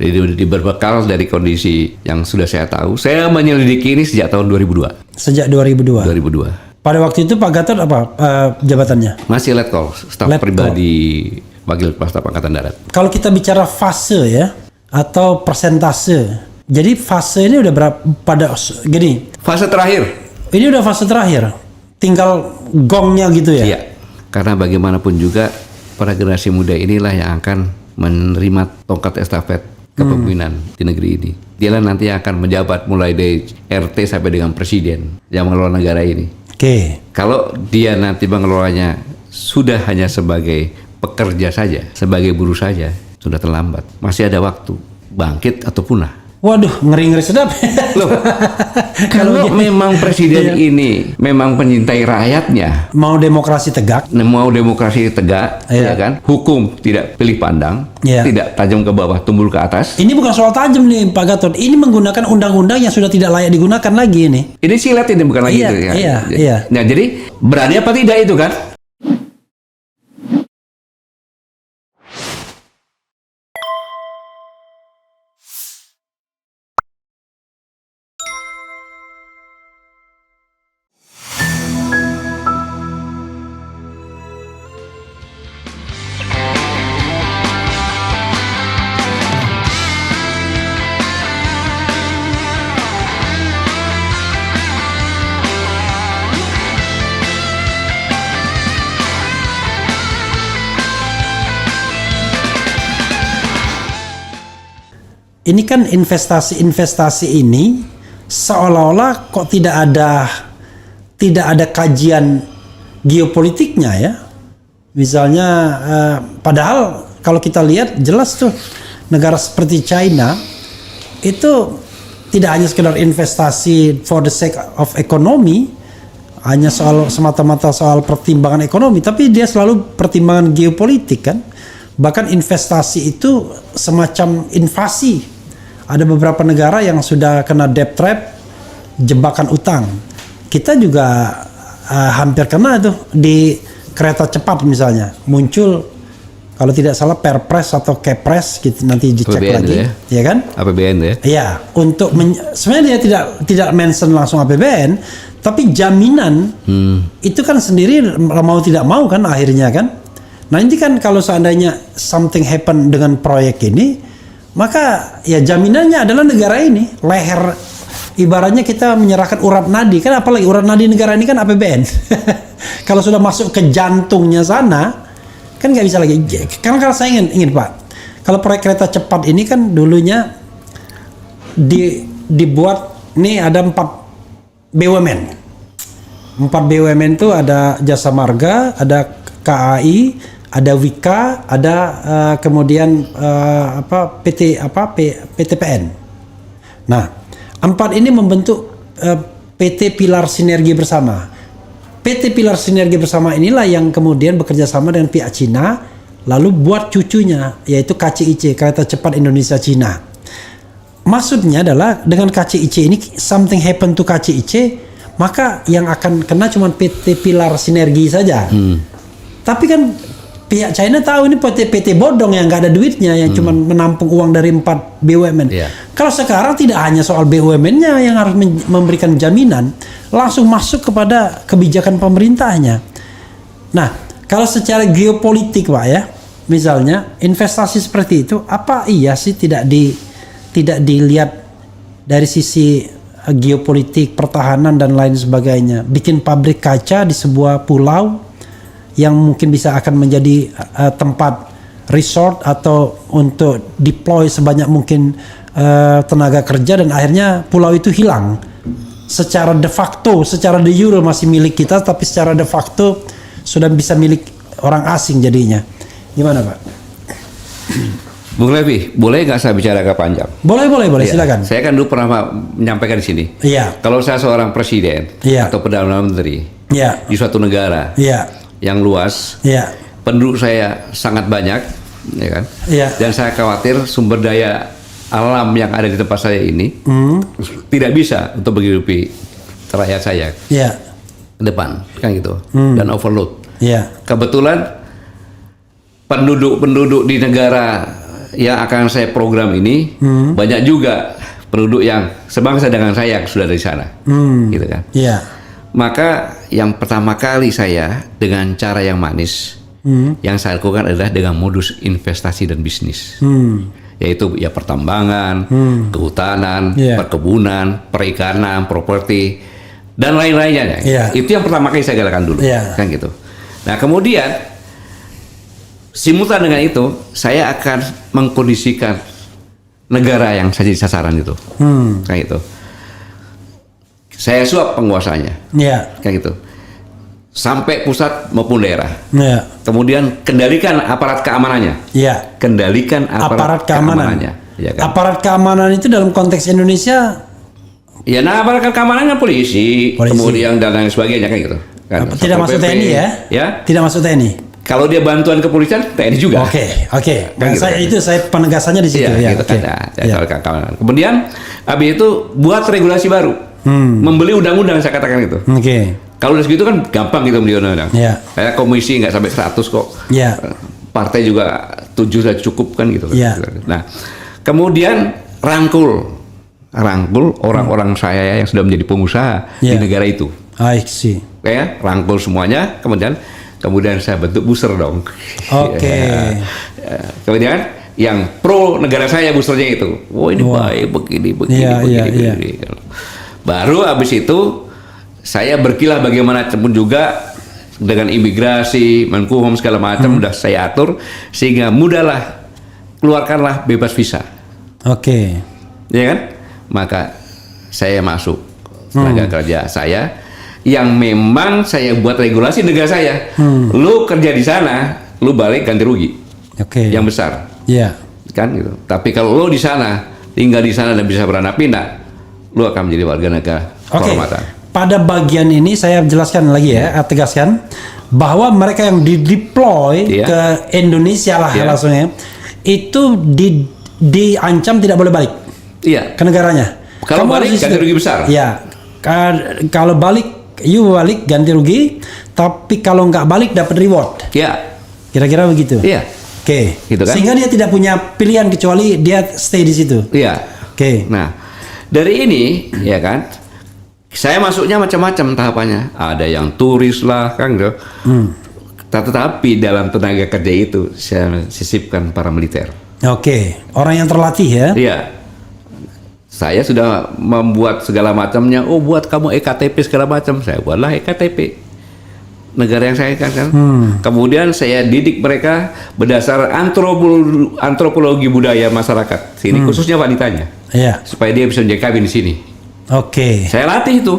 Jadi berbekal dari kondisi yang sudah saya tahu, saya menyelidiki ini sejak tahun 2002. Sejak 2002. 2002. Pada waktu itu Pak Gatot apa jabatannya? Masih letkol, staf pribadi Wakil Kepala Staf Angkatan Darat. Kalau kita bicara fase ya atau persentase, jadi fase ini udah berapa pada gini? Fase terakhir. Ini udah fase terakhir, tinggal gongnya gitu ya? Iya, karena bagaimanapun juga para generasi muda inilah yang akan menerima tongkat estafet kepemimpinan di negeri ini. Dialah nanti yang akan menjabat mulai dari RT sampai dengan presiden yang mengelola negara ini. Oke. Kalau dia nanti mengelolanya sudah hanya sebagai pekerja saja, sebagai buruh saja, sudah terlambat. Masih ada waktu bangkit atau punah. Waduh, ngeri-ngeri sedap. Loh, kalau memang presiden ini memang penyintai rakyatnya, mau demokrasi tegak, ya kan, hukum tidak pilih pandang, tidak tajam ke bawah, tumbul ke atas. Ini bukan soal tajam nih Pak Gatot, ini menggunakan undang-undang yang sudah tidak layak digunakan lagi ini. Ini silat ini bukan lagi itu ya. Iya. Nah, jadi berani apa tidak itu kan? Ini kan investasi ini seolah-olah kok tidak ada kajian geopolitiknya ya. Misalnya padahal kalau kita lihat jelas tuh negara seperti China itu tidak hanya sekedar investasi for the sake of economy, hanya semata-mata soal pertimbangan ekonomi, tapi dia selalu pertimbangan geopolitik kan. Bahkan investasi itu semacam invasi. Ada beberapa negara yang sudah kena debt trap, jebakan utang. Kita juga hampir kena tuh di kereta cepat misalnya. Muncul kalau tidak salah Perpres atau Kepres gitu, nanti dicek APBN lagi, ya kan? APBN ya. Iya, untuk sebenarnya dia tidak mention langsung APBN, tapi jaminan itu kan sendiri mau tidak mau kan akhirnya kan. Nah ini kan kalau seandainya something happen dengan proyek ini, maka ya jaminannya adalah negara ini. Leher, ibaratnya kita menyerahkan urat nadi, kan apalagi urat nadi negara ini kan APBN. Kalau sudah masuk ke jantungnya sana, kan nggak bisa lagi. Karena kalau saya ingin Pak, kalau proyek kereta cepat ini kan dulunya dibuat, nih ada 4 BUMN. 4 BUMN itu ada Jasa Marga, ada KAI, ada Wika, ada kemudian PTPN. Nah, 4 ini membentuk PT Pilar Sinergi Bersama. PT Pilar Sinergi Bersama inilah yang kemudian bekerja sama dengan pihak Cina, lalu buat cucunya, yaitu KCIC, Kereta Cepat Indonesia Cina. Maksudnya adalah dengan KCIC ini, something happen to KCIC, maka yang akan kena cuma PT Pilar Sinergi saja. Tapi kan pihak China tahu ini PT bodong yang nggak ada duitnya, yang cuma menampung uang dari 4 BUMN. Kalau sekarang tidak hanya soal BUMN-nya yang harus memberikan jaminan, langsung masuk kepada kebijakan pemerintahnya. Nah, kalau secara geopolitik Pak ya, misalnya investasi seperti itu, apa iya sih tidak dilihat dari sisi geopolitik, pertahanan dan lain sebagainya? Bikin pabrik kaca di sebuah pulau yang mungkin bisa akan menjadi tempat resort atau untuk deploy sebanyak mungkin tenaga kerja, dan akhirnya pulau itu hilang secara de facto. Secara de jure masih milik kita, tapi secara de facto sudah bisa milik orang asing jadinya. Gimana Pak? Bung Levi, boleh nggak saya bicara agak panjang? Boleh, silakan. Saya kan dulu pernah menyampaikan di sini. Iya. Kalau saya seorang presiden atau perdana menteri di suatu negara yang luas, penduduk saya sangat banyak, ya kan? Dan saya khawatir sumber daya alam yang ada di tempat saya ini tidak bisa untuk menghidupi rakyat saya ke depan, kan gitu, dan overload. Kebetulan penduduk di negara yang akan saya program ini banyak juga penduduk yang sebangsa dengan saya yang sudah dari sana, gitu kan. Yeah. Maka yang pertama kali saya dengan cara yang manis, yang saya lakukan adalah dengan modus investasi dan bisnis, yaitu ya pertambangan, kehutanan, perkebunan, perikanan, properti dan lain-lainnya. Itu yang pertama kali saya galakan dulu, kan gitu. Nah kemudian simultan dengan itu saya akan mengkondisikan negara yang saya jadi sasaran itu, kayak gitu. Saya suap penguasanya, kayak gitu, sampai pusat maupun daerah. Kemudian kendalikan aparat keamanannya, kendalikan aparat keamanannya. Ya kan? Aparat keamanan itu dalam konteks Indonesia, ya, nah aparat keamanannya polisi, kemudian dan lain sebagainya, kayak gitu. Kan? Tidak masuk TNI ya? Tidak masuk TNI. Kalau dia bantuan kepolisian, TNI juga. Oke. Kan gitu, saya penegasannya di situ. Gitu, kan. Kemudian, habis itu buat regulasi baru, membeli undang-undang, saya katakan itu. Kalau dari segitu kan gampang gitu membeli undang-undang. Saya komisi nggak sampai 100 kok. Partai juga 7 sudah cukup kan gitu. Nah, kemudian rangkul orang-orang saya yang sudah menjadi pengusaha di negara itu. I see. Rangkul semuanya, kemudian saya bentuk booster dong. Kemudian yang pro negara saya boosternya itu, ini baik begini. Baru habis itu saya berkilah bagaimana pun juga dengan imigrasi, Menkumham segala macam udah saya atur sehingga mudahlah, keluarkanlah bebas visa. Ya kan? Maka saya masuk tenaga kerja saya yang memang saya buat regulasi negara saya. Lu kerja di sana, lu balik ganti rugi. Yang besar. Kan gitu. Tapi kalau lu di sana, tinggal di sana dan bisa beranak pindah, lu akan menjadi warga negara kehormatan. Pada bagian ini saya jelaskan lagi tegaskan bahwa mereka yang dideploy ke Indonesia lah langsungnya itu diancam tidak boleh balik. Ke negaranya. Kalau balik ganti rugi besar. Kalau balik balik ganti rugi, tapi kalau nggak balik dapat reward. Kira-kira begitu. Gitu kan? Sehingga dia tidak punya pilihan kecuali dia stay di situ. Nah, dari ini ya kan, saya masuknya macam-macam tahapannya. Ada yang turis lah kan gitu. Tetapi dalam tenaga kerja itu saya sisipkan para militer. Orang yang terlatih ya. Saya sudah membuat segala macamnya. Buat kamu EKTP segala macam. Saya buatlah EKTP negara yang saya kan. Kemudian saya didik mereka berdasar antropologi budaya masyarakat sini, khususnya wanitanya, supaya dia bisa menjadi kabin di sini. Saya latih itu,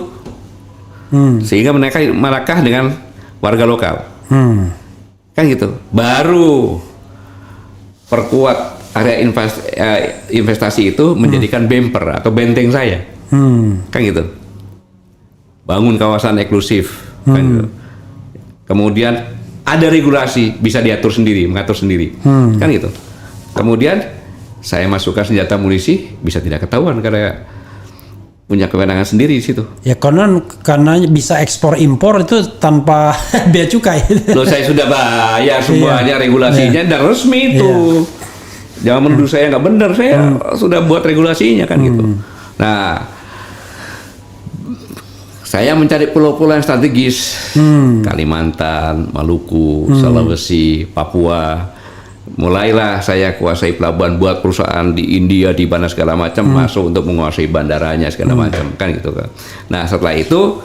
sehingga mereka melakah dengan warga lokal, kan gitu. Baru perkuat area investasi itu menjadikan bumper atau benteng saya, kan gitu. Bangun kawasan eksklusif, kan gitu. Kemudian ada regulasi, bisa diatur sendiri, mengatur sendiri, kan gitu. Kemudian saya masukkan senjata munisi, bisa tidak ketahuan karena punya kewenangan sendiri di situ. Karena bisa ekspor impor itu tanpa bea cukai. Loh, saya sudah bayar semuanya regulasinya dan resmi itu. Jangan menuduh saya nggak benar, saya sudah buat regulasinya kan gitu. Nah, saya mencari pulau-pulau yang strategis, Kalimantan, Maluku, Sulawesi, Papua. Mulailah saya kuasai pelabuhan, buat perusahaan di India, di mana segala macam, masuk untuk menguasai bandaranya segala macam, kan gitu kan. Nah, setelah itu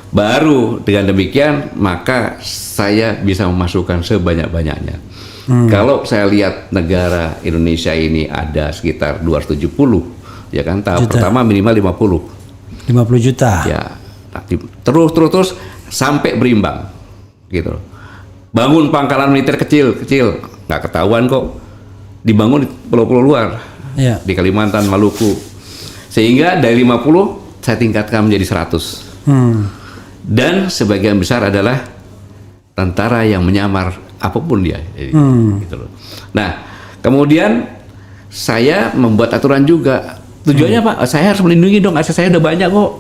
baru dengan demikian maka saya bisa memasukkan sebanyak-banyaknya. Kalau saya lihat negara Indonesia ini ada sekitar 270, ya kan, tahap pertama minimal 50 juta. Ya, terus sampai berimbang, gitu. Bangun pangkalan militer kecil, nggak ketahuan kok, dibangun di pulau-pulau luar, di Kalimantan, Maluku, sehingga dari 50 saya tingkatkan menjadi 100. Dan sebagian besar adalah tentara yang menyamar apapun dia, gitu loh. Nah, kemudian saya membuat aturan juga. Tujuannya Pak, saya harus melindungi dong, aset saya udah banyak kok.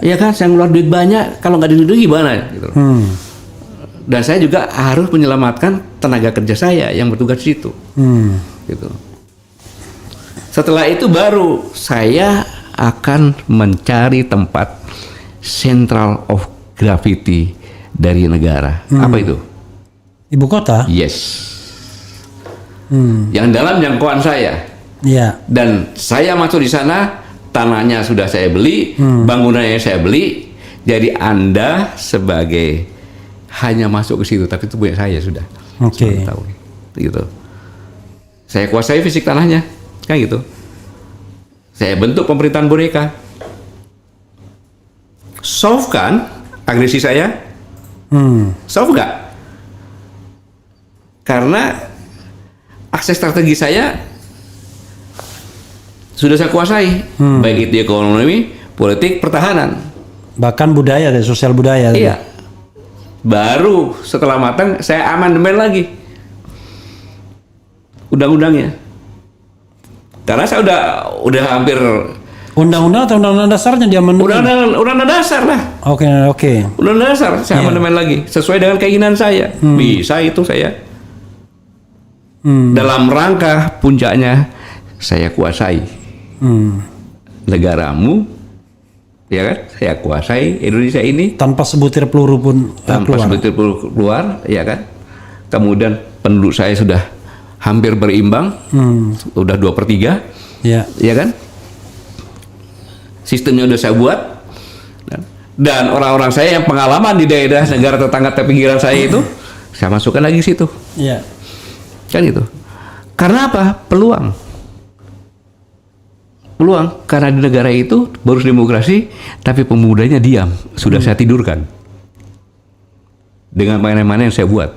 Iya kan, saya ngeluar duit banyak, kalau nggak dilindungi gimana? Gitu. Dan saya juga harus menyelamatkan tenaga kerja saya yang bertugas di situ. Gitu. Setelah itu baru saya akan mencari tempat central of gravity dari negara. Apa itu? Ibu kota? Yes. Yang dalam jangkauan saya. Iya. Dan saya masuk di sana, tanahnya sudah saya beli, bangunannya saya beli. Jadi Anda sebagai hanya masuk ke situ, tapi itu punya saya sudah. Oke. Tahun. Gitu. Saya kuasai fisik tanahnya, kan gitu. Saya bentuk pemerintahan boneka. Solve kan agresi saya? Solve nggak? Karena akses strategi saya sudah saya kuasai, baik itu ekonomi, politik, pertahanan, bahkan budaya dan sosial budaya. Iya. Baru setelah matang saya amandemen lagi undang-undangnya. Karena saya udah hampir undang-undang atau undang-undang dasarnya dia undang-undang dasar lah. Oke. Undang-undang dasar saya amandemen lagi sesuai dengan keinginan saya. Bisa itu saya. Dalam rangka puncaknya saya kuasai negaramu, ya kan? Saya kuasai Indonesia ini tanpa sebutir peluru pun keluar, ya kan? Kemudian penduduk saya sudah hampir berimbang, udah 2/3, ya kan? Sistemnya udah saya buat, dan orang-orang saya yang pengalaman di daerah negara tetangga pinggiran saya itu, saya masukkan lagi situ. Iya. Kan itu. Karena apa? Peluang. Karena di negara itu baru demokrasi, tapi pemudanya diam. Sudah saya tidurkan. Dengan mana-mana yang saya buat.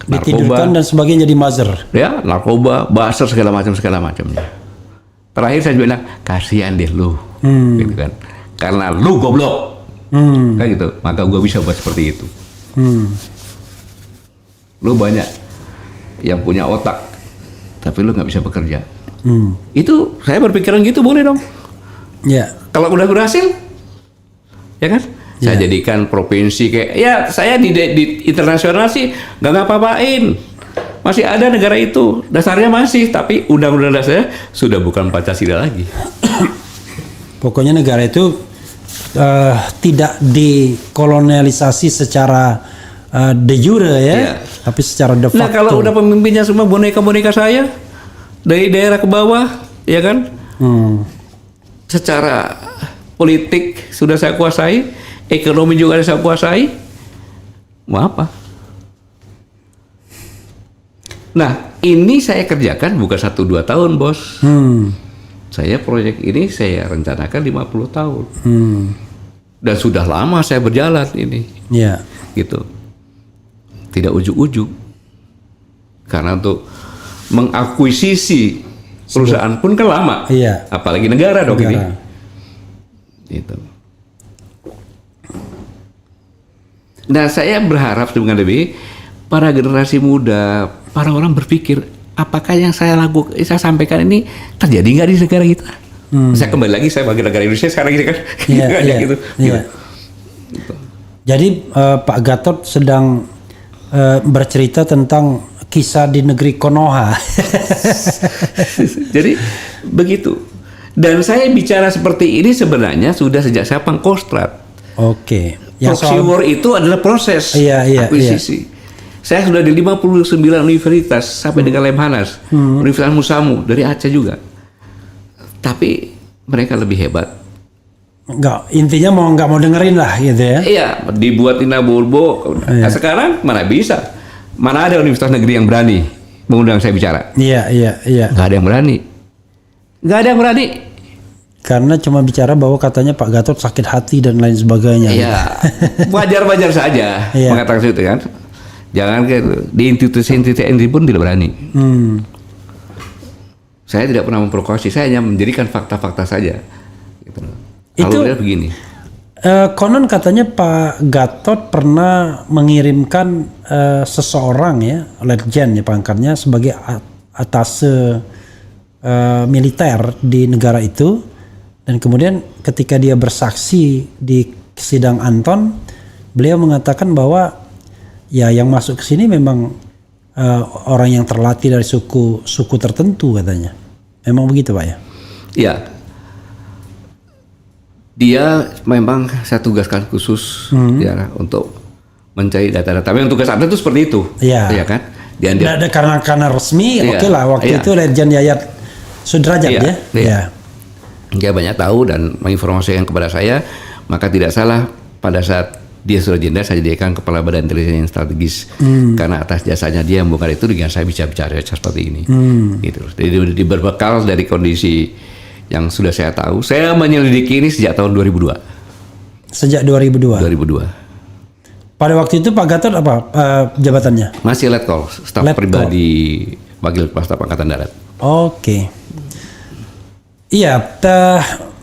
Ditidurkan dan sebagainya jadi mazer. Ya, narkoba, buzzer, segala macamnya. Terakhir saya bilang, kasihan deh lu. Gitu kan. Karena lu goblok. Kan gitu. Maka gua bisa buat seperti itu. Lu banyak yang punya otak, tapi lu nggak bisa bekerja. Itu saya berpikiran gitu, boleh dong. Ya. Kalau udah berhasil, ya kan? Saya jadikan provinsi kayak, ya saya di internasional sih nggak ngapa-ngapain. Masih ada negara itu, dasarnya masih, tapi undang-undang dasarnya sudah bukan Pancasila lagi. Pokoknya negara itu tidak dikolonialisasi secara de jure ya, tapi secara de facto. Nah kalau udah pemimpinnya semua boneka-boneka saya dari daerah ke bawah, ya kan? Secara politik sudah saya kuasai, ekonomi juga saya kuasai, mau apa? Nah ini saya kerjakan bukan 1-2 tahun, bos. Saya proyek ini saya rencanakan 50 tahun. Dan sudah lama saya berjalan ini. Iya. Gitu. Tidak ujuk-ujuk. Karena untuk mengakuisisi perusahaan pun kan lama. Iya. Apalagi negara dong ini. Gitu. Nah, saya berharap dengan lebih para generasi muda, para orang berpikir, apakah yang saya sampaikan ini terjadi nggak di negara kita? Saya kembali lagi, saya bagi negara Indonesia sekarang ini kan. Gitu. Jadi Pak Gatot sedang bercerita tentang kisah di negeri Konoha. Jadi begitu. Dan saya bicara seperti ini sebenarnya sudah sejak saya Pangkostrat. Oke. Proxy war itu adalah proses akuisisi. Saya sudah di 59 universitas sampai dengan Lemhanas, Universitas Musamu dari Aceh juga. Tapi mereka lebih hebat. Intinya nggak mau dengerin lah gitu ya. Iya, dibuatin bulbo. Nah, sekarang mana bisa? Mana ada universitas negeri yang berani mengundang saya bicara? Iya. Nggak ada yang berani. Karena cuma bicara bahwa katanya Pak Gatot sakit hati dan lain sebagainya. Iya, wajar saja mengatakan itu kan. Jangan di institusi pun tidak berani. Saya tidak pernah memprovokasi, saya hanya menjadikan fakta-fakta saja. Gitu. Kalau dia begini. Konon katanya Pak Gatot pernah mengirimkan seseorang ya, letjen ya pangkatnya sebagai atase militer di negara itu, dan kemudian ketika dia bersaksi di sidang Anton, beliau mengatakan bahwa ya yang masuk ke sini memang orang yang terlatih dari suku tertentu katanya. Memang begitu Pak ya? Iya. Dia memang saya tugaskan khusus ya untuk mencari data-data. Tapi yang tugas Anda itu seperti itu. Iya. Ya kan? Karena resmi, oke lah. Waktu itu Ledjen Yayat Sudrajat ya. Iya. Dia banyak tahu dan menginformasikan kepada saya, maka tidak salah pada saat dia sudah jenderal saya jadikan kepala Badan Intelijen Strategis karena atas jasanya dia membongkar itu dengan saya bisa bicara seperti ini. Gitu. Jadi berbekal dari kondisi yang sudah saya tahu, saya menyelidiki ini sejak tahun 2002. Sejak 2002. 2002. Pada waktu itu Pak Gatot apa jabatannya? Masih Letkol, staf pribadi Wakil Kepala Staf Angkatan Darat. Oke. Iya,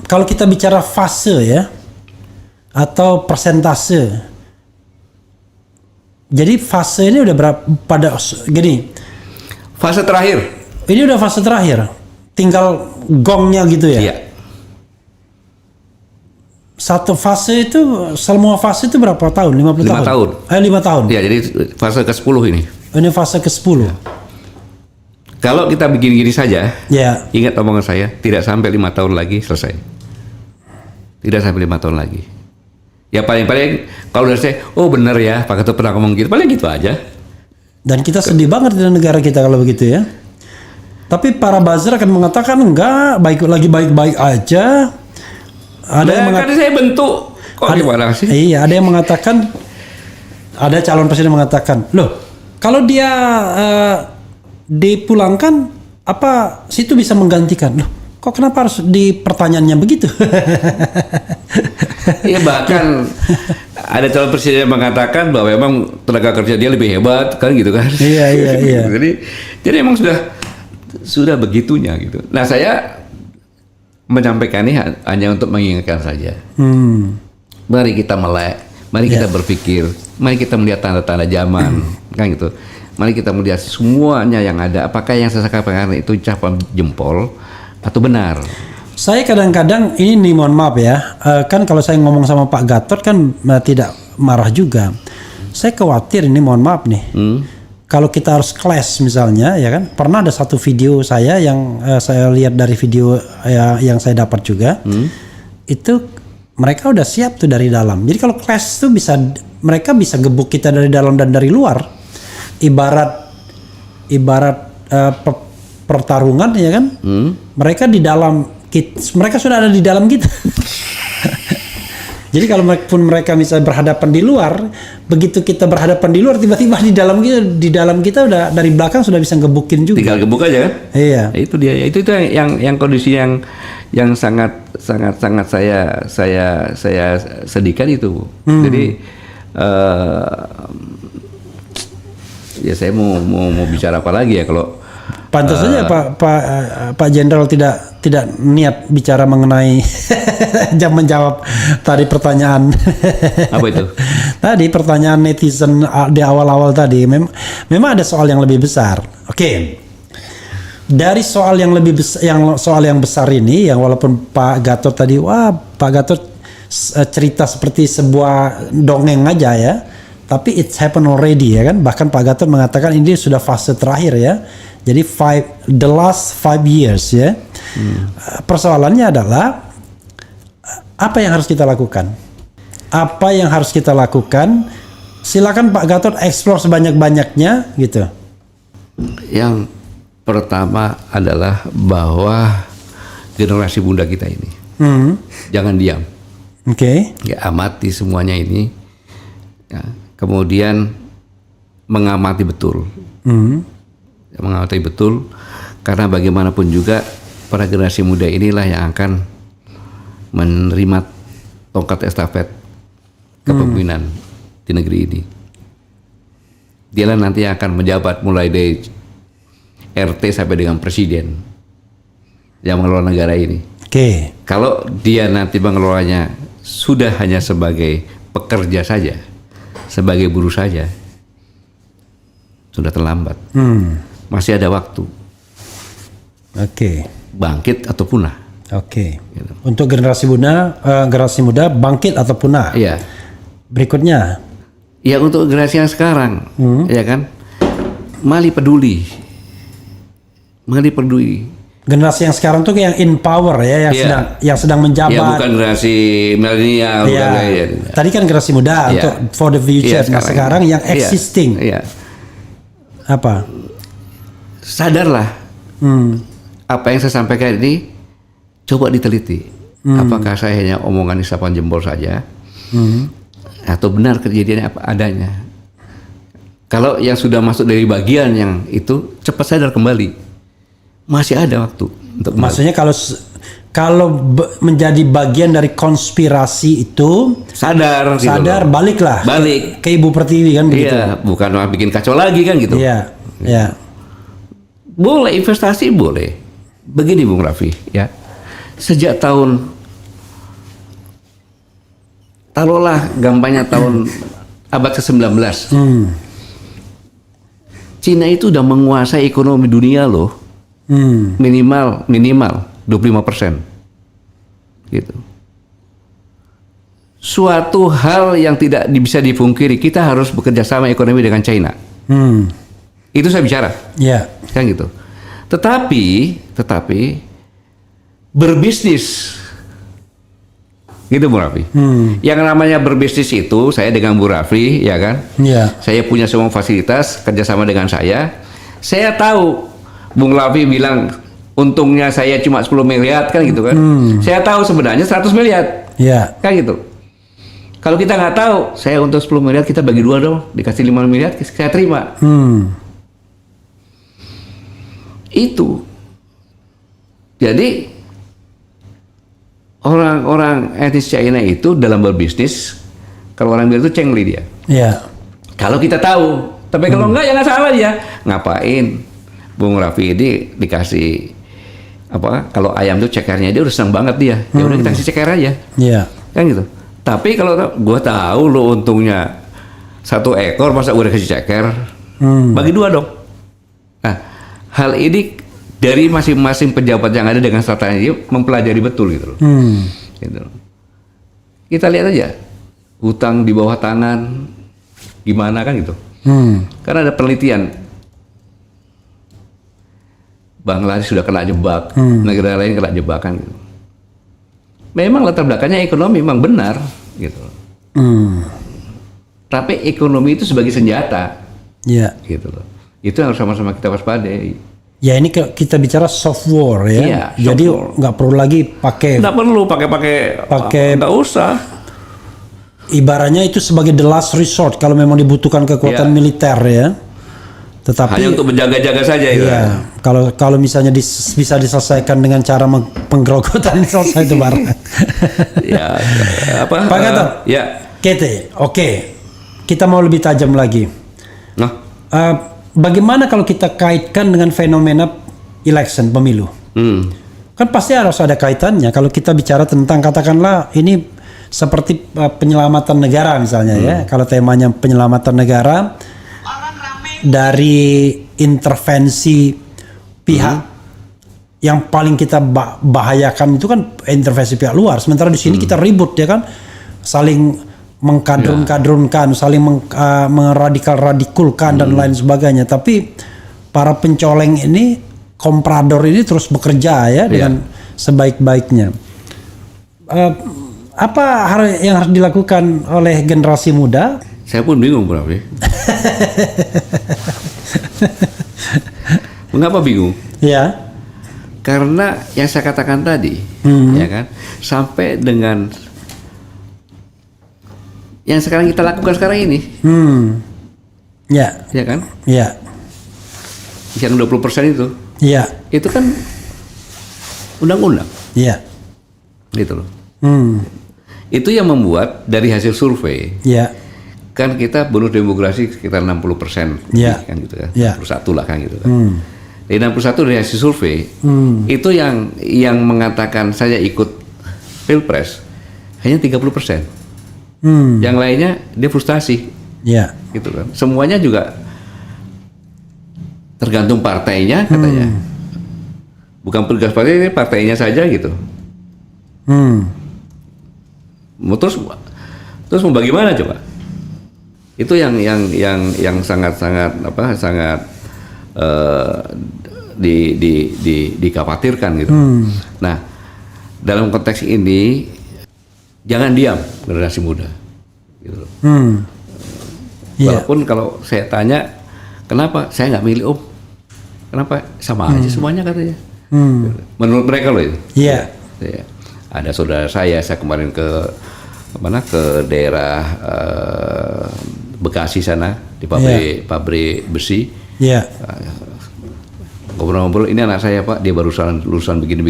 kalau kita bicara fase ya, atau persentase. Jadi fase ini udah berapa pada gini. Fase terakhir. Ini udah fase terakhir. Tinggal gongnya gitu ya. Iya. Satu fase itu, semua fase itu berapa tahun? 50 tahun? 5 tahun. Iya, jadi fase ke-10 ini. Ini fase ke-10. Ya. Kalau kita begini-gini saja, ya. Ingat omongan saya, tidak sampai 5 tahun lagi selesai. Tidak sampai 5 tahun lagi. Ya paling-paling kalau udah saya, oh benar ya, Pak Gatot pernah ngomong gitu, paling gitu aja. Dan kita sedih banget di negara kita kalau begitu ya. Tapi para buzzer akan mengatakan enggak, baik-baik aja. Ada yang kan saya bentuk, kok gimana sih? Iya, ada yang mengatakan, ada calon presiden mengatakan, loh, kalau dia dipulangkan, apa situ bisa menggantikan? Loh, kok kenapa harus di pertanyaannya begitu? Iya, bahkan ada calon presiden yang mengatakan bahwa memang tenaga kerja dia lebih hebat kan gitu kan. Iya. Jadi emang sudah begitunya gitu. Nah, saya menyampaikan ini hanya untuk mengingatkan saja. Mari kita melek, mari kita berpikir, mari kita melihat tanda-tanda zaman kan gitu. Mari kita melihat semuanya yang ada, apakah yang saya sampaikan itu ucapan jempol atau benar. Saya kadang-kadang ini mohon maaf ya, kan kalau saya ngomong sama Pak Gatot kan tidak marah juga. Saya khawatir ini mohon maaf nih. Kalau kita harus clash misalnya ya kan. Pernah ada satu video saya yang saya lihat dari video yang saya dapat juga. Itu mereka udah siap tuh dari dalam. Jadi kalau clash tuh mereka bisa gebuk kita dari dalam dan dari luar. Ibarat pertarungan ya kan. Mereka di dalam mereka sudah ada di dalam kita. Jadi kalau mereka misalnya berhadapan di luar, begitu kita berhadapan di luar, tiba-tiba di dalam kita udah dari belakang sudah bisa ngebukin juga. Tinggal gebuk aja kan? Iya. Itu dia. Itu yang kondisi yang sangat saya sedihkan itu. Jadi ya saya mau bicara apa lagi ya kalau pantas saja Pak Jenderal tidak niat bicara mengenai menjawab tadi pertanyaan. Apa itu? Tadi pertanyaan netizen di awal-awal tadi memang ada soal yang lebih besar. Oke. Dari soal yang lebih besar, soal yang besar ini, yang walaupun Pak Gatot tadi, Pak Gatot cerita seperti sebuah dongeng aja ya, tapi it's happened already ya kan. Bahkan Pak Gatot mengatakan ini sudah fase terakhir ya. Jadi the last 5 years ya. Persoalannya adalah apa yang harus kita lakukan? Apa yang harus kita lakukan? Silakan Pak Gatot explore sebanyak-banyaknya gitu. Yang pertama adalah bahwa generasi muda kita ini jangan diam. Oke. Ya, amati semuanya ini. Ya, kemudian mengamati betul. Mengamati betul, karena bagaimanapun juga para generasi muda inilah yang akan menerima tongkat estafet kepemimpinan di negeri ini. Dialah nanti yang akan menjabat mulai dari RT sampai dengan presiden yang mengelola negara ini. Oke. Kalau dia nanti mengelolanya sudah hanya sebagai pekerja saja, sebagai buruh saja, sudah terlambat. Masih ada waktu. Oke. Bangkit atau punah. Oke. Gitu. Untuk generasi muda bangkit atau punah. Iya. Berikutnya. Ya untuk generasi yang sekarang, ya kan. Mari peduli. Generasi yang sekarang tuh yang in power ya, yang sedang menjabat. Ya, bukan generasi milenial. Tadi kan generasi muda untuk for the future. Nah, sekarang yang existing. Apa? Sadarlah. Apa yang saya sampaikan ini coba diteliti. Apakah saya hanya omongan isapan jempol saja? Atau benar kejadiannya apa adanya? Kalau yang sudah masuk dari bagian yang itu, cepat sadar kembali. Masih ada waktu untuk maksudnya kalau menjadi bagian dari konspirasi itu sadar gitu, balik ke Ibu Pertiwi kan begitu. Iya, bukan malah bikin kacau lagi kan gitu. Iya. Boleh investasi boleh. Begini Bung Raffi ya. Sejak taruhlah gampangnya tahun abad ke-19. Cina itu udah menguasai ekonomi dunia loh. Minimal 25%. Gitu. Suatu hal yang tidak bisa dipungkiri, kita harus bekerja sama ekonomi dengan China. Itu saya bicara. Kan gitu. Tetapi berbisnis, gitu Bu Raffi. Yang namanya berbisnis itu, saya dengan Bu Raffi, ya kan? Saya punya semua fasilitas kerjasama dengan saya. Saya tahu Bung Raffi bilang untungnya saya cuma 10 miliar kan gitu kan. Saya tahu sebenarnya 100 miliar. Kan gitu. Kalau kita nggak tahu, saya untuk 10 miliar kita bagi 2 dong, dikasih 5 miliar saya terima. Itu. Jadi orang-orang etnis China itu dalam berbisnis, kalau orang bilang itu cengli dia. Kalau kita tahu, tapi kalau enggak ya nggak salah dia. Ngapain? Bung Raffi ini dikasih apa? Kalau ayam tuh cekernya dia udah senang banget dia. Ya udah kita kasih ceker aja. Kan gitu. Tapi kalau gua tahu lo untungnya 1 ekor, masa gua udah kasih ceker? Bagi 2 dong. Nah, hal ini dari masing-masing pejabat yang ada dengan strategi mempelajari betul gitu loh. Gitu. Kita lihat aja hutang di bawah tangan gimana kan gitu. Karena ada penelitian. Bangladesh sudah kena jebak, negara lain kena jebakan gitu. Memang latar belakangnya ekonomi memang benar gitu. Tapi ekonomi itu sebagai senjata. Gitu loh. Itu yang harus sama-sama kita waspadai. Ya ini kita bicara soft war ya. Jadi nggak perlu lagi pakai. Nggak perlu pakai. Nggak usah. Ibaratnya itu sebagai the last resort kalau memang dibutuhkan kekuatan militer ya. Tetapi hanya untuk menjaga-jaga saja ya. Kalau misalnya bisa diselesaikan dengan cara penggerogotan selesai itu barang. Pak Gatot. Oke. Kita mau lebih tajam lagi. Bagaimana kalau kita kaitkan dengan fenomena election pemilu? Kan pasti harus ada kaitannya. Kalau kita bicara tentang katakanlah ini seperti penyelamatan negara misalnya ya. Kalau temanya penyelamatan negara dari intervensi pihak yang paling kita bahayakan itu kan intervensi pihak luar. Sementara di sini kita ribut ya kan, saling mengkadrun-kadrunkan, saling meradikal-radikulkan dan lain sebagainya. Tapi para pencoleng ini, komprador ini terus bekerja ya dengan sebaik-baiknya. Apa yang harus dilakukan oleh generasi muda? Saya pun bingung, Bro. Mengapa bingung? Karena yang saya katakan tadi, ya kan, sampai dengan yang sekarang kita lakukan sekarang ini, ya kan, yang 20% itu, itu kan undang-undang, gitu loh. Itu yang membuat dari hasil survei. Kan kita bonus demografi sekitar 60%, kan gitu kan, 61 lah kan gitu kan. Dari 61 dari hasil survei, itu yang mengatakan saya ikut pilpres hanya 30%. Yang lainnya dia frustasi, gitu kan. Semuanya juga tergantung partainya katanya, bukan petugas partai, partainya saja gitu. Terus mau bagaimana coba? Itu yang sangat dikhawatirkan gitu. Nah, dalam konteks ini jangan diam generasi muda. Gitu. Walaupun kalau saya tanya, kenapa saya nggak milih Om? Kenapa sama aja semuanya katanya? Menurut mereka loh itu. Iya. Ya. Ada saudara saya kemarin ke daerah Bekasi sana di pabrik besi. Iya. Ngobrol-ngobrol, ini anak saya Pak, dia barusan lulusan begini.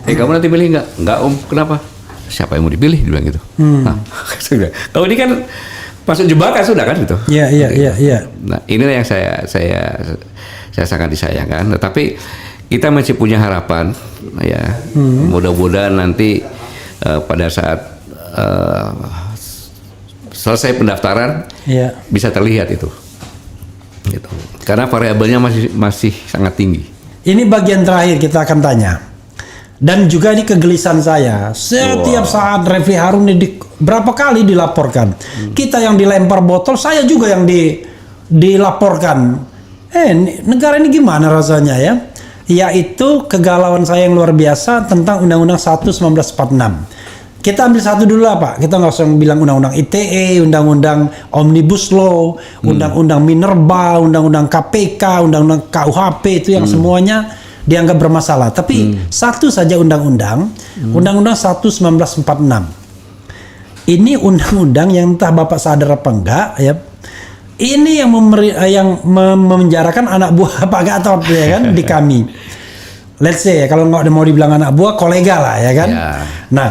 Kamu nanti pilih nggak? Nggak Om, kenapa? Siapa yang mau dipilih? Dia bilang gitu. Nah, kalau ini kan masuk jebakan sudah kan gitu. Iya. Nah, inilah yang saya sangat disayangkan. Tetapi kita masih punya harapan, ya. Mudah-mudahan nanti pada saat selesai pendaftaran bisa terlihat itu. Gitu. Karena variabelnya masih sangat tinggi. Ini bagian terakhir kita akan tanya. Dan juga ini kegelisahan saya. Setiap saat Refli Harun ini berapa kali dilaporkan. Kita yang dilempar botol, saya juga yang dilaporkan. Negara ini gimana rasanya ya? Yaitu kegalauan saya yang luar biasa tentang Undang-Undang 1 1946. Kita ambil satu dulu lah Pak. Kita nggak usah bilang Undang-Undang ITE, Undang-Undang Omnibus Law, Undang-Undang Minerba, Undang-Undang KPK, Undang-Undang KUHP itu yang semuanya dianggap bermasalah. Tapi satu saja undang-undang, Undang-Undang 1 1946. Ini undang-undang yang entah Bapak sadar apa enggak ya. Ini yang memenjarakan anak buah Pak Gatot ya kan di kami. Let's say kalau nggak mau dibilang anak buah, kolega lah ya kan. Nah,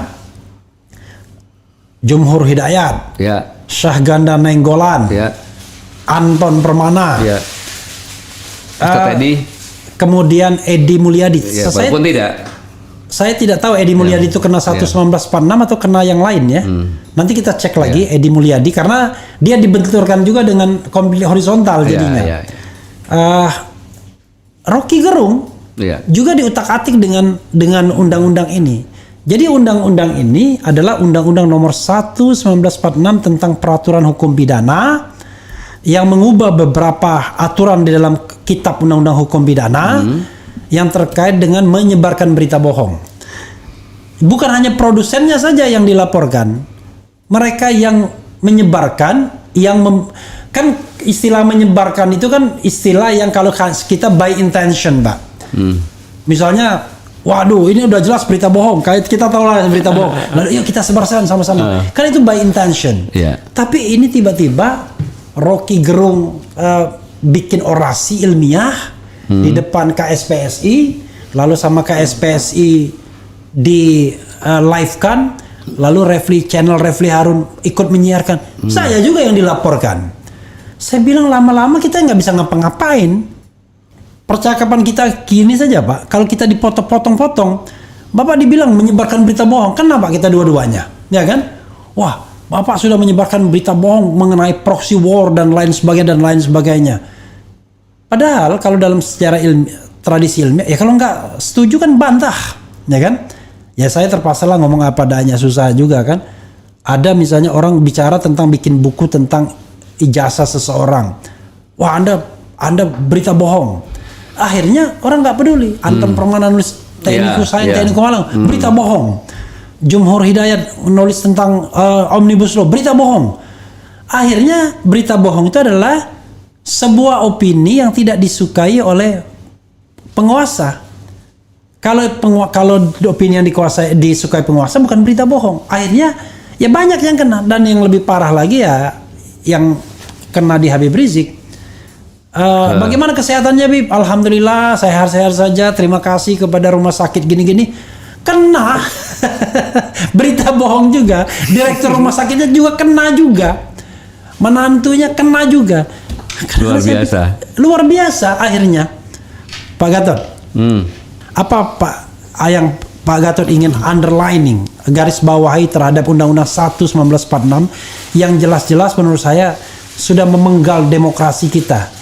Jumhur Hidayat, Syahganda Nainggolan, Anton Permana, kemudian Edi Mulyadi. Saya tidak tahu Edi Mulyadi itu kena 1946 atau kena yang lain ya. Nanti kita cek lagi Edi Mulyadi karena dia dibenturkan juga dengan konflik horizontal jadinya. Rocky Gerung juga diutak-atik dengan undang-undang ini. Jadi undang-undang ini adalah Undang-Undang Nomor 1 1946 tentang peraturan hukum pidana yang mengubah beberapa aturan di dalam kitab Undang-Undang Hukum Pidana yang terkait dengan menyebarkan berita bohong. Bukan hanya produsennya saja yang dilaporkan, mereka yang menyebarkan, kan istilah menyebarkan itu kan istilah yang kalau kita by intention, Pak. Misalnya, waduh, ini udah jelas berita bohong. Kayak kita tahu lah berita bohong. Lalu yuk kita sebarkan sama-sama. Kan itu by intention. Tapi ini tiba-tiba Rocky Gerung bikin orasi ilmiah di depan KSPSI, lalu sama KSPSI di live kan, lalu channel Refli Harun ikut menyiarkan. Saya juga yang dilaporkan. Saya bilang lama-lama kita nggak bisa ngapa-ngapain. Percakapan kita gini saja Pak, kalau kita dipotong-potong, Bapak dibilang menyebarkan berita bohong, kenapa kita dua-duanya, ya kan? Wah, Bapak sudah menyebarkan berita bohong mengenai proxy war dan lain sebagainya. Padahal kalau dalam sejarah tradisi ilmiah, ya kalau nggak setuju kan bantah, ya kan? Ya saya terpaksa lah ngomong apa adanya, susah juga kan? Ada misalnya orang bicara tentang bikin buku tentang ijazah seseorang, wah Anda berita bohong. Akhirnya orang nggak peduli. Anton Permana nulis TNI Kusain, TNI Kumalang, berita bohong. Jumhur Hidayat menulis tentang Omnibus Law, berita bohong. Akhirnya berita bohong itu adalah sebuah opini yang tidak disukai oleh penguasa. Kalau opini yang disukai penguasa bukan berita bohong. Akhirnya ya banyak yang kena, dan yang lebih parah lagi ya yang kena di Habib Rizik. Bagaimana kesehatannya Bib? Alhamdulillah sehat-sehat saja. Terima kasih kepada rumah sakit gini-gini. Kena berita bohong juga. Direktur rumah sakitnya juga kena juga. Menantunya kena juga. Luar biasa akhirnya. Pak Gatot. Apa yang Pak Gatot ingin underlining, garis bawahi terhadap Undang-Undang 1 1946 yang jelas-jelas menurut saya sudah memenggal demokrasi kita.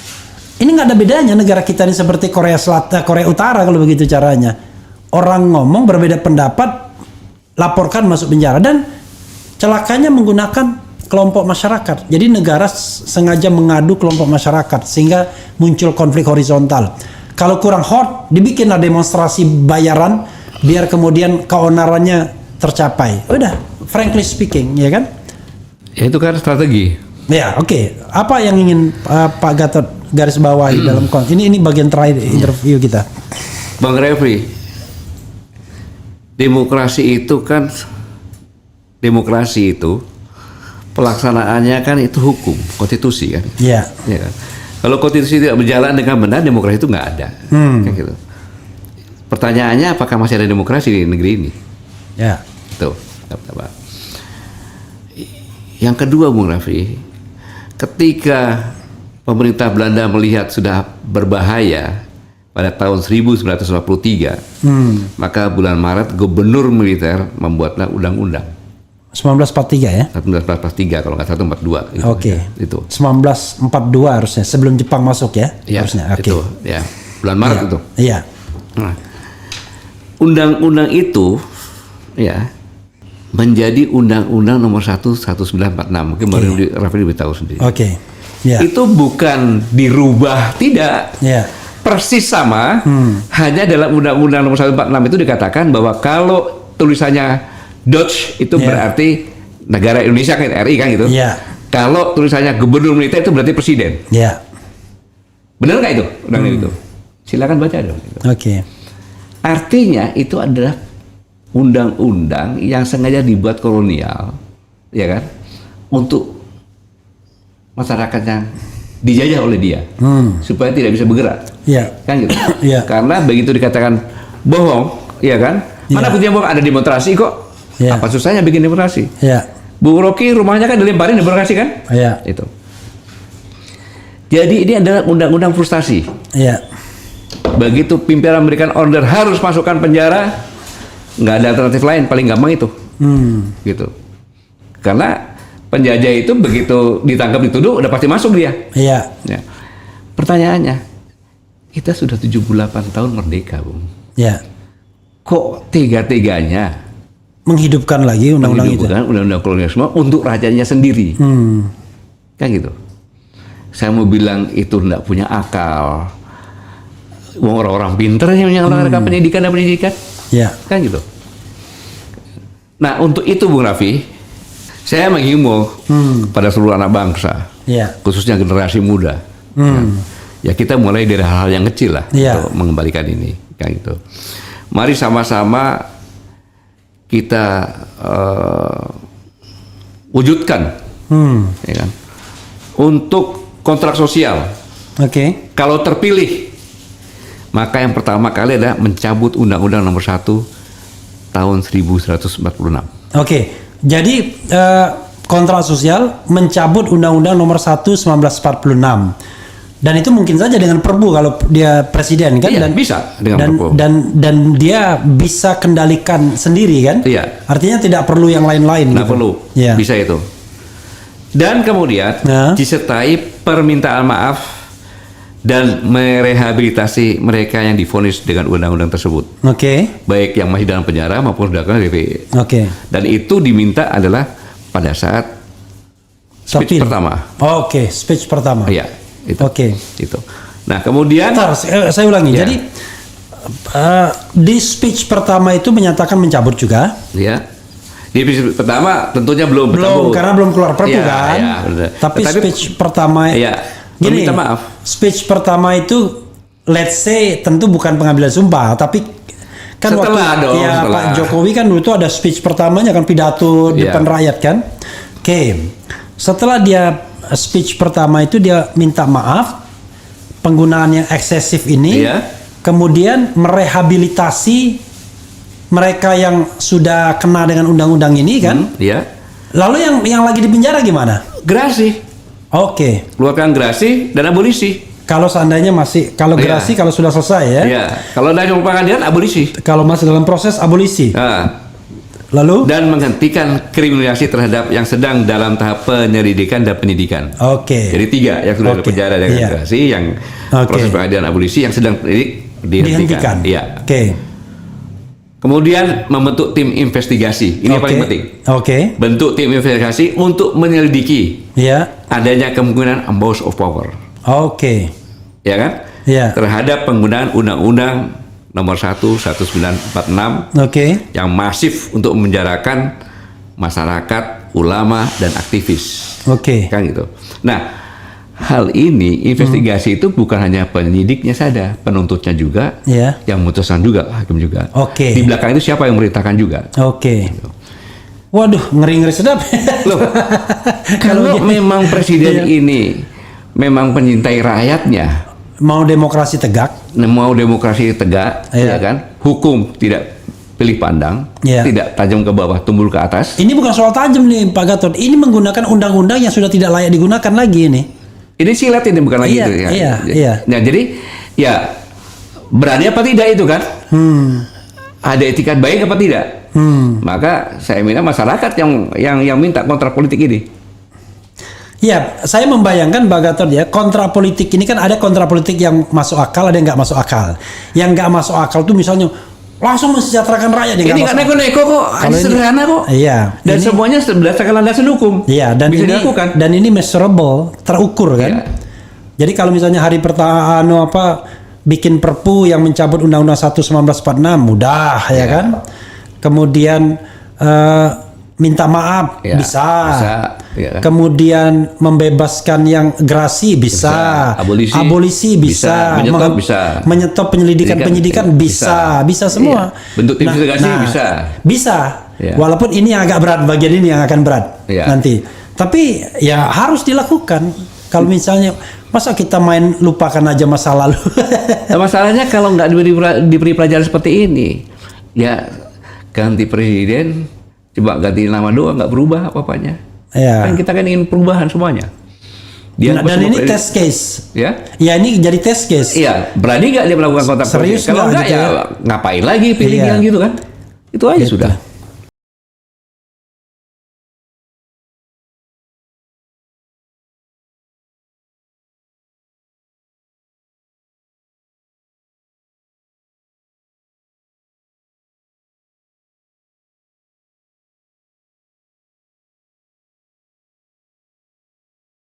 Ini nggak ada bedanya negara kita ini seperti Korea Selatan, Korea Utara kalau begitu caranya. Orang ngomong berbeda pendapat, laporkan masuk penjara, dan celakanya menggunakan kelompok masyarakat. Jadi negara sengaja mengadu kelompok masyarakat sehingga muncul konflik horizontal. Kalau kurang hot, dibikinlah demonstrasi bayaran biar kemudian keonarannya tercapai. Udah, frankly speaking, ya kan? Ya, itu kan strategi. Ya, oke. Apa yang ingin Pak Gatot garis bawahi dalam konteks ini bagian terakhir interview kita. Bang Refri, demokrasi itu pelaksanaannya kan itu hukum, konstitusi kan. Iya. Ya kan? Kalau konstitusi tidak berjalan dengan benar, demokrasi itu nggak ada. Kan gitu. Pertanyaannya, apakah masih ada demokrasi di negeri ini? Ya. Tuh. Yang kedua, Bung Raffi, ketika pemerintah Belanda melihat sudah berbahaya pada tahun 1943, maka bulan Maret gubernur militer membuatlah undang-undang. 1943 ya? 1943 kalau nggak salah 42. Gitu. Oke. Itu. 1942 harusnya sebelum Jepang masuk ya? Ya harusnya. Oke. Itu, ya. Bulan Maret itu. Iya. Nah, undang-undang itu ya menjadi Undang-Undang Nomor 1 1946. Mungkin baru Raffi lebih tahu sendiri. Oke. Ya. Itu bukan dirubah, tidak. Ya. Persis sama. Hanya dalam Undang-Undang Nomor 146 itu dikatakan bahwa kalau tulisannya Dutch itu berarti negara Indonesia kan, RI kan gitu. Kalau tulisannya gubernur militer itu berarti presiden. Benar nggak itu undang-undang itu? Silakan baca dong. Oke. Artinya itu adalah undang-undang yang sengaja dibuat kolonial, ya kan, untuk masyarakat yang dijajah oleh dia, supaya tidak bisa bergerak. Kan gitu. Karena begitu dikatakan bohong, ya kan? Mana buktinya bohong? Ada demonstrasi kok. Apa susahnya bikin demonstrasi? Bu Rocky rumahnya kan dilemparin demonstrasi kan? Itu. Jadi ini adalah undang-undang frustasi. Begitu pimpinan memberikan order harus masukkan penjara, nggak ada alternatif lain, paling gampang itu. Gitu. Karena penjajah itu begitu ditangkap dituduh udah pasti masuk dia. Ya. Pertanyaannya, kita sudah 78 tahun merdeka, Bung. Kok tega-teganya menghidupkan lagi undang-undang itu? Undang-undang kolonialisme untuk rajanya sendiri. Kan gitu. Saya mau bilang itu tidak punya akal. Orang-orang pinter yang orang-orang pendidikan. Kan gitu. Nah, untuk itu Bung Raffi, saya menghimbau pada seluruh anak bangsa, khususnya generasi muda. Ya kita mulai dari hal-hal yang kecil lah untuk mengembalikan ini. Kan gitu. Mari sama-sama kita wujudkan, ya kan, untuk kontrak sosial. Kalau terpilih, maka yang pertama kali adalah mencabut Undang-Undang Nomor 1 tahun 1946. Jadi kontrak sosial mencabut Undang-Undang Nomor 1 1946. Dan itu mungkin saja dengan perbu kalau dia presiden kan, dan bisa dengan perbu. Dan dia bisa kendalikan sendiri kan? Artinya tidak perlu yang lain-lain. Nggak perlu, bisa itu. Dan kemudian disertai permintaan maaf dan merehabilitasi mereka yang divonis dengan undang-undang tersebut. Baik yang masih dalam penjara maupun sudah kena DPI. Dan itu diminta adalah pada saat speech pertama. Speech pertama. Itu. Itu. Nah, kemudian saya ulangi. Jadi di speech pertama itu menyatakan mencabut juga. Di speech pertama tentunya belum karena belum keluar perpu kan. Tapi speech pertama gini, minta maaf. Speech pertama itu let's say tentu bukan pengambilan sumpah, tapi kan setelah Pak Jokowi kan dulu itu ada speech pertamanya kan, pidato depan rakyat kan. Setelah dia speech pertama itu dia minta maaf penggunaan yang eksesif ini, kemudian merehabilitasi mereka yang sudah kena dengan undang-undang ini kan. Lalu yang lagi di penjara gimana? Gerasi. Keluarkan gerasi dan abolisi. Kalau seandainya masih, kalau gerasi kalau sudah selesai ya. Kalau dari pengadilan abolisi. Kalau masih dalam proses abolisi. Lalu? Dan menghentikan kriminalisasi terhadap yang sedang dalam tahap penyelidikan dan penyidikan. Jadi 3 yang sudah penjara dengan gerasi, yang proses pengadilan abolisi, yang sedang dihentikan. Kemudian membentuk tim investigasi. Ini yang paling penting. Bentuk tim investigasi untuk menyelidiki adanya kemungkinan abuse of power. Ya kan? terhadap penggunaan Undang-Undang Nomor 1/1946 yang masif untuk memenjarakan masyarakat, ulama dan aktivis. Kan gitu. Nah, hal ini investigasi itu bukan hanya penyidiknya saja, penuntutnya juga, yang memutuskan juga, hakim juga. Di belakang itu siapa yang memerintahkan juga. Gitu. Waduh, ngeri-ngeri sedap. Loh, kalau memang presiden ini memang penyintai rakyatnya, mau demokrasi tegak, ya kan, hukum tidak pilih pandang, tidak tajam ke bawah, tumbul ke atas. Ini bukan soal tajam nih, Pak Gatot. Ini menggunakan undang-undang yang sudah tidak layak digunakan lagi ini. Ini silat ini bukan lagi itu ya. Nah, jadi ya berani apa tidak itu kan? Ada etikat baik apa tidak? Maka saya minta masyarakat yang minta kontrak politik ini. Ya, saya membayangkan Pak Gatot ya, kontrak politik ini kan ada kontrak politik yang masuk akal, ada yang nggak masuk akal. Yang nggak masuk akal tuh misalnya langsung mensejahterakan rakyat. Ini nggak neko-neko kok, sederhana kok. Iya. Dan ini, semuanya berdasarkan landasan hukum. Iya, dan bisa ini dilakukan. Dan ini measurable, terukur kan. Jadi kalau misalnya hari pertama bikin perpu yang mencabut Undang-Undang 1/1946 mudah ya kan. Kemudian minta maaf bisa. Ya. Kemudian membebaskan yang gerasi bisa. Abolisi bisa. Menyetop penyidikan bisa semua. Bentuk investigasi bisa. Ya. Walaupun ini yang agak berat, bagian ini yang akan berat nanti. Tapi ya harus dilakukan. Kalau misalnya masa kita main lupakan aja masa lalu. Masalahnya kalau nggak diberi pelajaran seperti ini, ya ganti presiden, coba ganti nama doang, nggak berubah apa-apanya. Kan kita kan ingin perubahan semuanya. Dan ini test case. Ya ini jadi test case. Iya, berani nggak dia melakukan kontak politik? Kalau nggak ya ngapain lagi pilih yang gitu kan? Itu aja sudah.